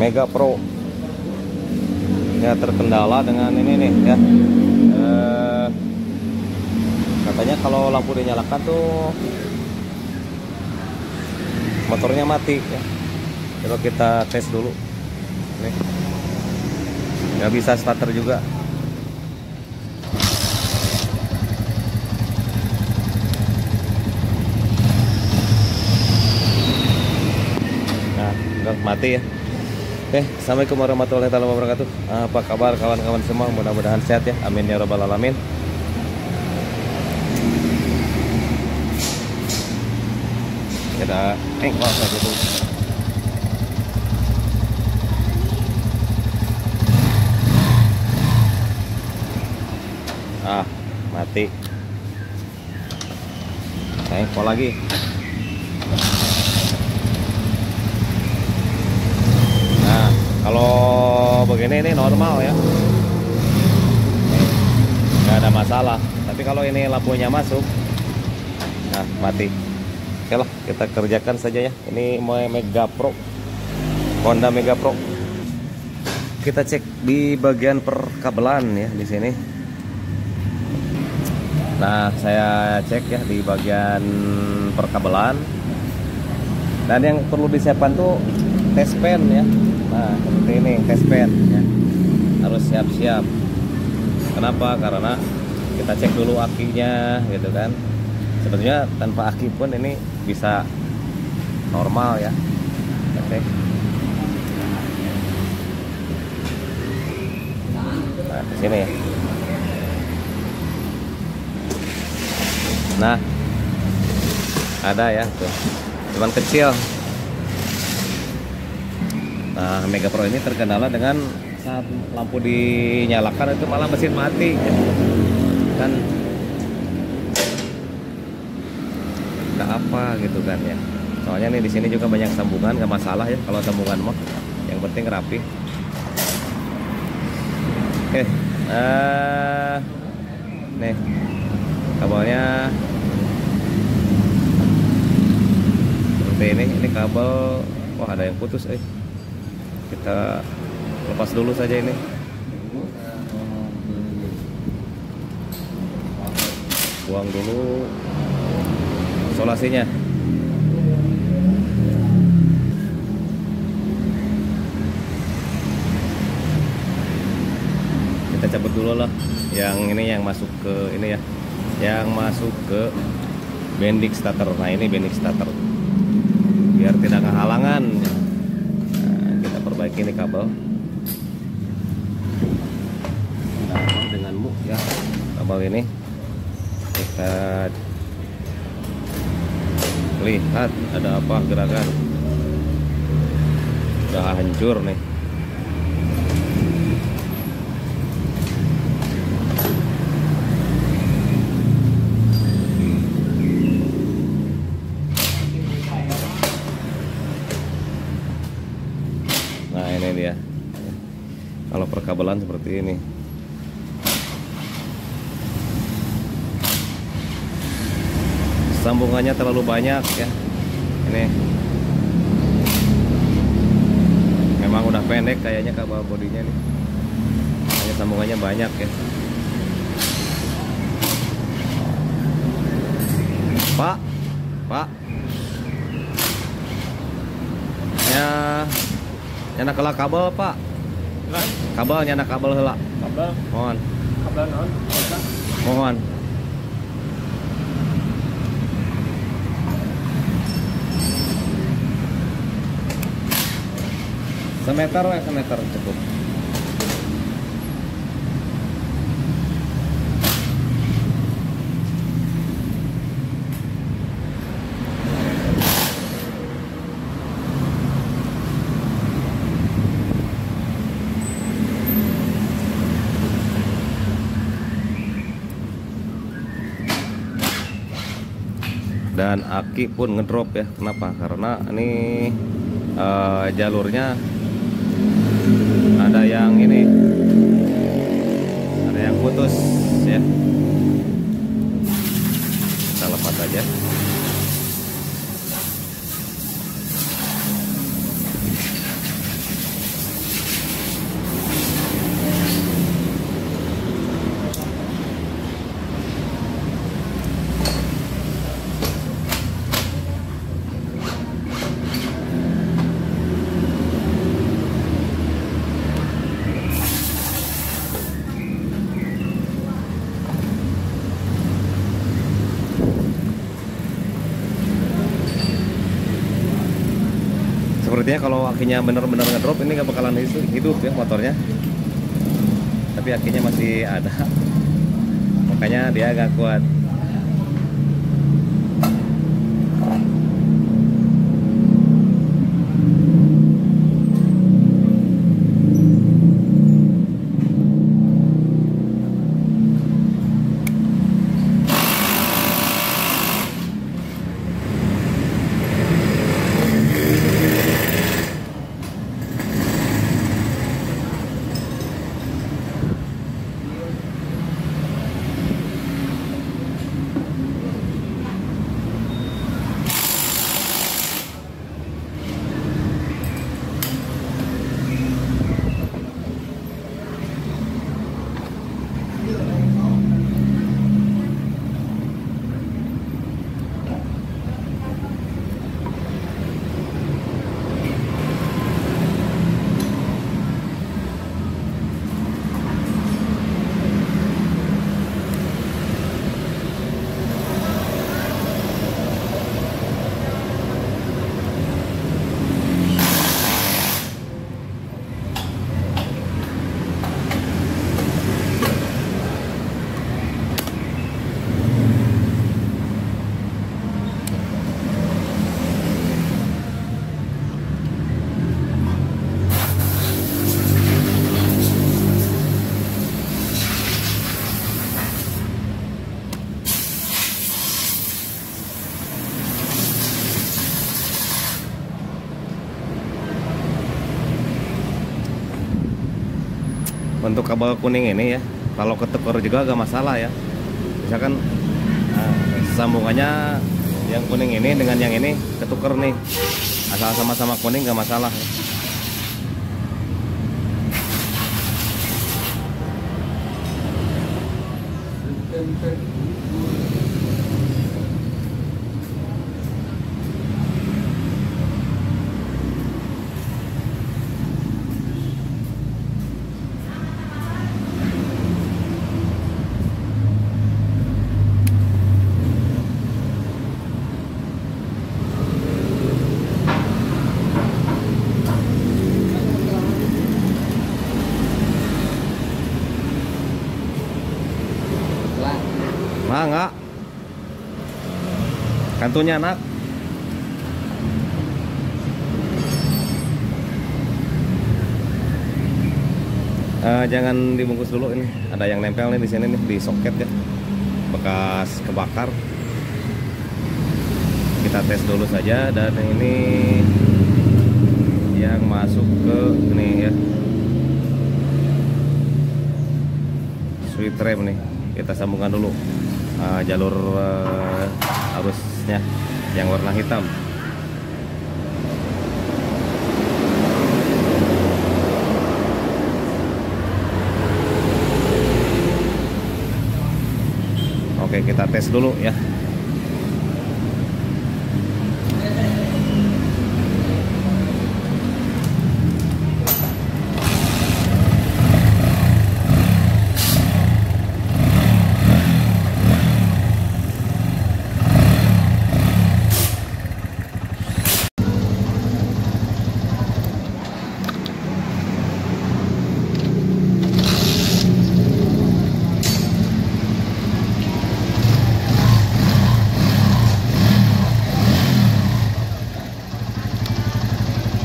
Mega Pro ya, terkendala dengan ini nih ya. Katanya kalau lampu dinyalakan tuh motornya mati ya. Coba kita tes dulu nih. Nggak bisa starter juga. Nah, udah mati ya. Oke, assalamualaikum warahmatullahi wabarakatuh. Apa kabar kawan-kawan semua? Mudah-mudahan sehat ya. Amin ya robbal alamin. Ada wah saya gitu. Mati. Engkol lagi. Nah, kalau begini ini normal ya, nggak ada masalah. Tapi kalau ini lampunya masuk, nah mati. Oke lah, kita kerjakan saja ya. Ini Mega Pro, Honda Mega Pro. Kita cek di bagian perkabelan ya di sini. Nah, saya cek ya di bagian perkabelan. Dan yang perlu disiapkan tuh test pen ya. Nah, seperti ini test pen ya. Harus siap-siap. Kenapa? Karena kita cek dulu akinya gitu kan. Sebenarnya tanpa aki pun ini bisa normal ya. Oke. Nah, di sini ya. Nah, ada ya tuh, cuman kecil. Nah, Mega Pro ini terkendala dengan saat lampu dinyalakan itu malah mesin mati kan, nggak apa gitu kan ya. Soalnya nih di sini juga banyak sambungan, nggak masalah ya kalau sambungan mah, yang penting rapi. Oke, nih kabelnya seperti ini kabel. Wah, ada yang putus kita lepas dulu saja ini. Buang dulu isolasinya. Kita cabut dulu lah yang ini, yang masuk ke ini ya, yang masuk ke bendix starter. Nah, ini bendix starter biar tidak kehalangan. Nah, kita perbaiki ini kabel. Nah, dengan mu ya kabel ini kita lihat ada apa gerakan. Udah hancur nih. Ini dia kalau perkabelan seperti ini. Sambungannya terlalu banyak ya. Ini memang udah pendek kayaknya kabel bodinya nih, hanya sambungannya banyak ya. Pak ya, nyana kela kabel Pak. Kabel nyana kabel heula. Kabel. Mohon. Kabel naon? Mohon. Semeter cukup. Dan aki pun ngedrop ya. Kenapa? Karena ini jalurnya ada yang ini, ada yang putus ya. Kita lepas aja. sepertinya kalau akinya bener-bener ngedrop ini gak bakalan hidup ya motornya, tapi akinya masih ada, makanya dia agak kuat. Untuk kabel kuning ini ya, kalau ketukar juga agak masalah ya. Misalkan sambungannya yang kuning ini dengan yang ini ketukar nih, asal sama-sama kuning gak masalah ya. Enggak. Kantunya nak. Jangan dibungkus dulu ini. Ada yang nempel nih di sini nih di soket ya. Bekas kebakar. Kita tes dulu saja, dan ini yang masuk ke ini ya. Sweet rem nih. Kita sambungkan dulu jalur arusnya yang warna hitam. Oke, kita tes dulu ya.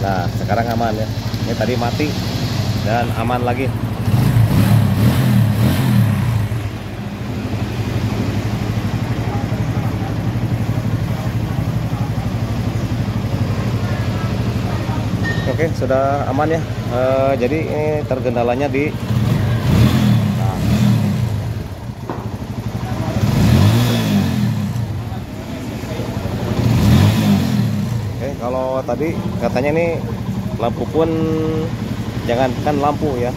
Nah, sekarang aman ya. Ini tadi mati dan aman lagi. Oke, sudah aman ya. Jadi ini tergendalanya di kalau tadi katanya nih lampu pun jangankan lampu ya,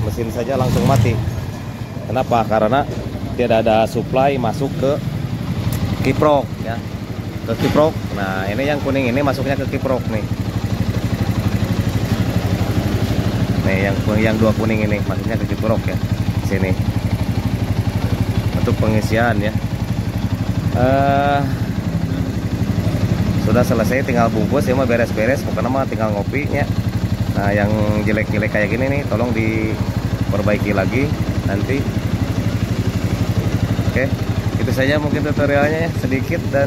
mesin saja langsung mati. Kenapa? Karena tidak ada supply masuk ke kiprok ya, ke kiprok. Nah ini yang kuning ini masuknya ke kiprok nih. Nih yang dua kuning ini masuknya ke kiprok ya, sini untuk pengisian ya. sudah selesai tinggal bungkus ya mah, beres-beres pokoknya mah tinggal ngopinya. Nah yang jelek-jelek kayak gini nih tolong diperbaiki lagi nanti. Oke, itu saja mungkin tutorialnya ya, sedikit dan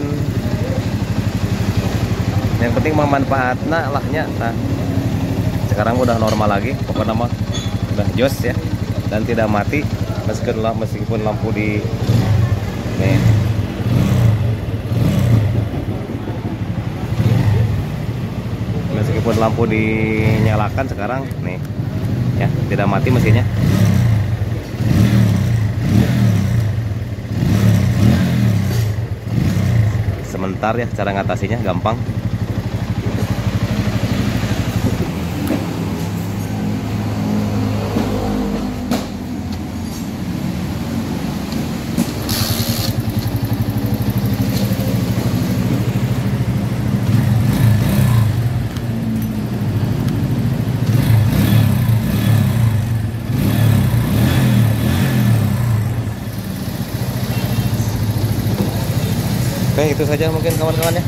yang penting memanfaatnya lahnya. Nah sekarang udah normal lagi pokoknya mah, udah jos ya, dan tidak mati meskipun lampu di nih. Meskipun lampu dinyalakan sekarang nih ya, tidak mati mesinnya. Sebentar ya, cara ngatasinya gampang. Oke, itu saja mungkin kawan-kawan ya.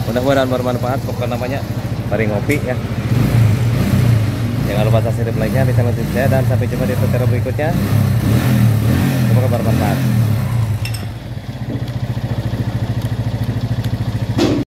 Mudah-mudahan bermanfaat. Pokoknya namanya mari ngopi ya. Jangan lupa subscribe like-nya di channel YouTube saya, dan sampai jumpa di tutorial berikutnya. Semoga bermanfaat.